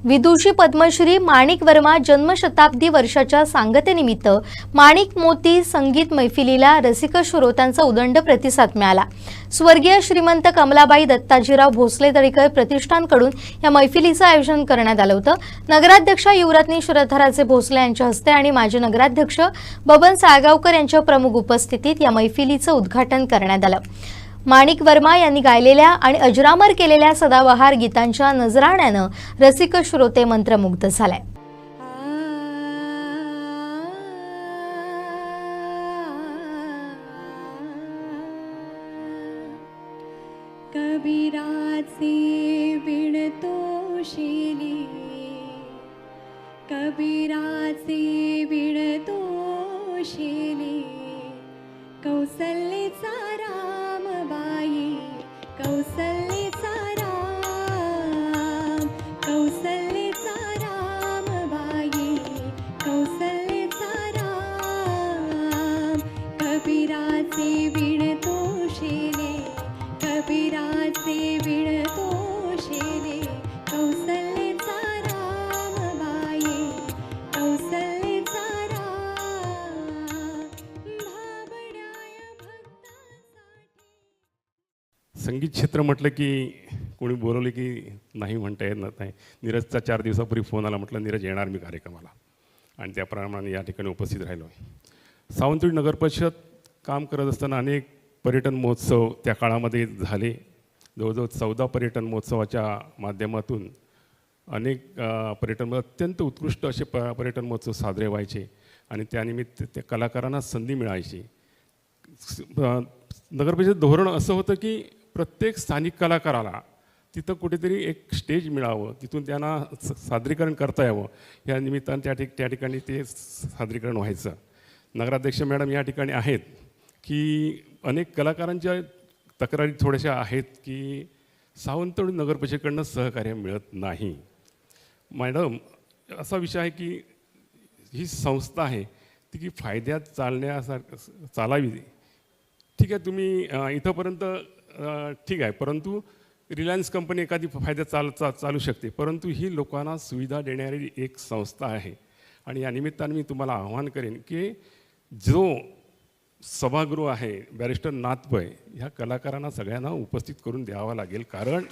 विदुषी पद्मश्री माणिक वर्मा जन्मशताब्दी वर्षाच्या सांगतेनिमित्त माणिक मोती संगीत मैफिलीला रसिक श्रोत्यांचा उदंड प्रतिसाद मिळाला। स्वर्गीय श्रीमंत कमलाबाई दत्ताजीराव भोसले दळीकर प्रतिष्ठानकडून या मैफिलीचं आयोजन करण्यात आलं होतं। नगराध्यक्ष युवरत्नी श्रद्धाराजे भोसले यांच्या हस्ते आणि माजी नगराध्यक्ष बबन साळगावकर यांच्या प्रमुख उपस्थितीत या मैफिलीचं उद्घाटन करण्यात आलं। माणिक वर्मा यांनी गायलेल्या आणि अजरामर केलेल्या सदाबहार गीतांच्या नजराण्यानं रसिक श्रोते मंत्रमुग्ध झाले। कबीराचे बिन तोशिले, कबीराचे बिन तोशिले, कौसल्याचा रामबाई, कौसल्याचा राम, कौसल्याचा रामबाई, कौसल्याचा राम, कबीराचे बिन तोशिले, कबीराचे बिन तोशिले, कौसल्याचा रामबाई, कौसल्याचा राम, भाबड्याय भक्तांसाठी। संगीत क्षेत्र म्हटलं की कोणी बोलवले की नाही म्हणता येत नाही। नीरजचा 4 दिवसापूर्वी फोन आला, म्हटलं नीरज येणार मी कार्यक्रमाला, आणि त्याप्रमाणे या ठिकाणी उपस्थित राहिलो आहे। सावंतवाडी नगर परिषद काम करत असताना अनेक पर्यटन महोत्सव त्या काळामध्ये झाले। जवळजवळ 14 पर्यटन महोत्सवाच्या माध्यमातून अनेक अत्यंत उत्कृष्ट असे पर्यटन महोत्सव साजरे व्हायचे आणि त्यानिमित्त त्या कलाकारांना संधी मिळायची। नगर परिषद धोरण असं होतं की प्रत्येक स्थानिक कलाकाराला तिथं कुठेतरी एक स्टेज मिळावं, तिथून त्यांना सादरीकरण करता यावं, या निमित्तानं त्या ठिकाणी ते सादरीकरण व्हायचं। नगराध्यक्ष मॅडम या ठिकाणी आहेत की अनेक कलाकारांच्या तक्रारी थोड्याशा आहेत की सावंतवाडी नगर परिषदेकडनं सहकार्य मिळत नाही। मॅडम, असा विषय आहे की ही संस्था आहे ती की फायद्यात चालण्यासारखं चालावी। ठीक आहे, तुम्ही इथंपर्यंत ठीक आहे, परंतु रिलायन्स कंपनी एखादी फायद्यात चालू शकते, परंतु ही लोकांना सुविधा देणारी एक संस्था आहे। आणि या निमित्ताने मी तुम्हाला आवाहन करेन की जो सभागृह आहे बॅरिस्टर नाथपै, ह्या कलाकारांना सगळ्यांना उपस्थित करून द्यावा लागेल, कारण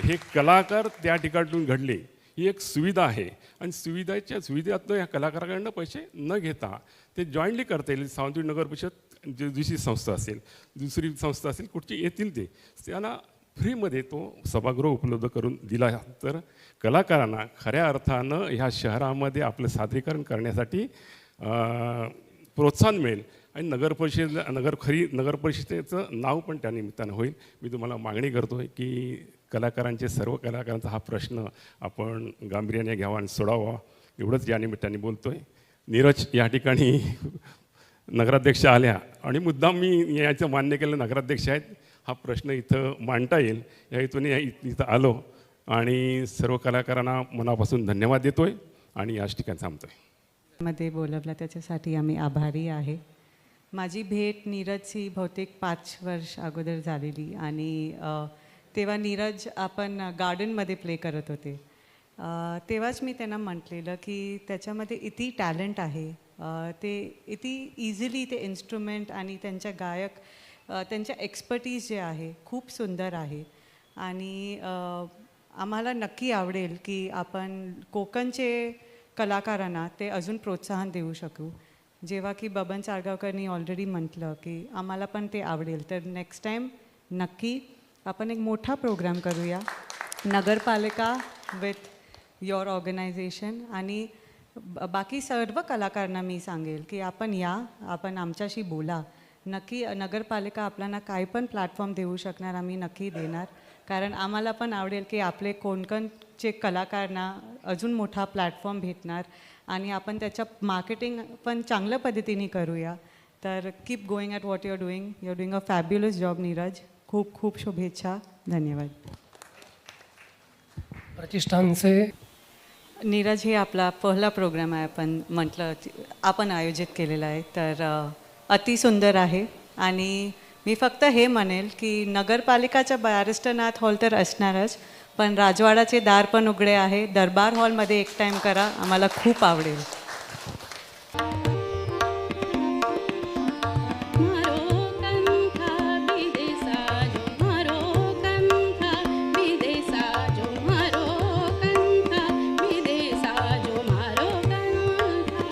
हे कलाकार त्या ठिकाणून घडले, ही एक सुविधा आहे आणि सुविधेतनं ह्या कलाकारांकडनं पैसे न घेता ते जॉईंटली करता येईल। सावंतवाडी नगर परिषद दुसरी संस्था असेल, दुसरी संस्था असेल, कुठची येतील ते त्यांना फ्रीमध्ये तो सभागृह उपलब्ध करून दिला तर कलाकारांना खऱ्या अर्थानं ह्या शहरामध्ये आपलं सादरीकरण करण्यासाठी प्रोत्साहन मिळेल आणि नगर परिषदेचं नाव पण त्या निमित्तानं होईल। मी तुम्हाला मागणी करतो आहे की सर्व कलाकारांचा हा प्रश्न आपण गांभीर्याने घ्यावा आणि सोडावा, एवढंच या निमित्ताने बोलतो आहे। नीरज या ठिकाणी नगराध्यक्ष आल्या आणि मुद्दाम मी याचं मान्य केलं, नगराध्यक्ष आहेत, हा प्रश्न इथं मांडता येईल या हेतूने इथं आलो आणि सर्व कलाकारांना मनापासून धन्यवाद देतो आहे आणि याच ठिकाणी थांबतो आहे। मध्ये बोलवलं त्याच्यासाठी आम्ही आभारी आहे। माझी भेट नीरजची बहुतेक 5 वर्ष अगोदर झालेली आणि तेव्हा नीरज आपण गार्डनमध्ये प्ले करत होते। तेव्हाच मी त्यांना म्हटलेलं की त्याच्यामध्ये इतकी टॅलेंट आहे, ते इतकी इझिली ते इन्स्ट्रुमेंट आणि त्यांच्या गायक त्यांच्या एक्सपर्टीज जे आहे खूप सुंदर आहे आणि आम्हाला नक्की आवडेल की आपण कोकणचे कलाकारांना ते अजून प्रोत्साहन देऊ शकू। जेव्हा की बबन साळगावकरनी ऑलरेडी म्हटलं की आम्हाला पण ते आवडेल, तर नेक्स्ट टाईम नक्की आपण एक मोठा प्रोग्राम करूया, नगरपालिका विथ युअर ऑर्गनायझेशन आणि बाकी सर्व कलाकारांना मी सांगेल की आपण आपण आमच्याशी बोला। नक्की नगरपालिका आपल्याला काय पण प्लॅटफॉर्म देऊ शकणार आम्ही नक्की देणार, कारण आम्हाला पण आवडेल की आपले कोणकोणचे कलाकारांना अजून मोठा प्लॅटफॉर्म भेटणार आणि आपण त्याच्या मार्केटिंग पण चांगल्या पद्धतीने करूया। तर keep going at what you are doing a fabulous job Neeraj, खूप खूप शुभेच्छा, धन्यवाद। प्रतिष्ठानचे नीरज, हे आपला पहिला प्रोग्राम आहे, आपण आयोजित केलेला आहे, तर अतिसुंदर आहे आणि मी फक्त हे म्हणेल की नगरपालिकाचा बॅरिस्टर नाथ हॉल तर असणारच, पण राजवाडाचे दार पण उघडे आहे. दरबार हॉलमध्ये एक टाईम करा, आम्हाला खूप आवडेल. मारो कंठा विदेसा जो मारो कंठा विदेसा जो मारो कंठा विदेसा जो मारो कंठा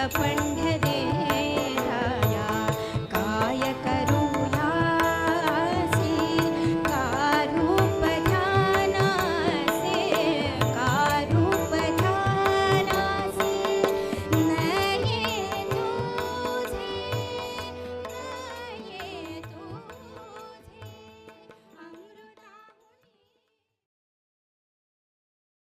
पंढरी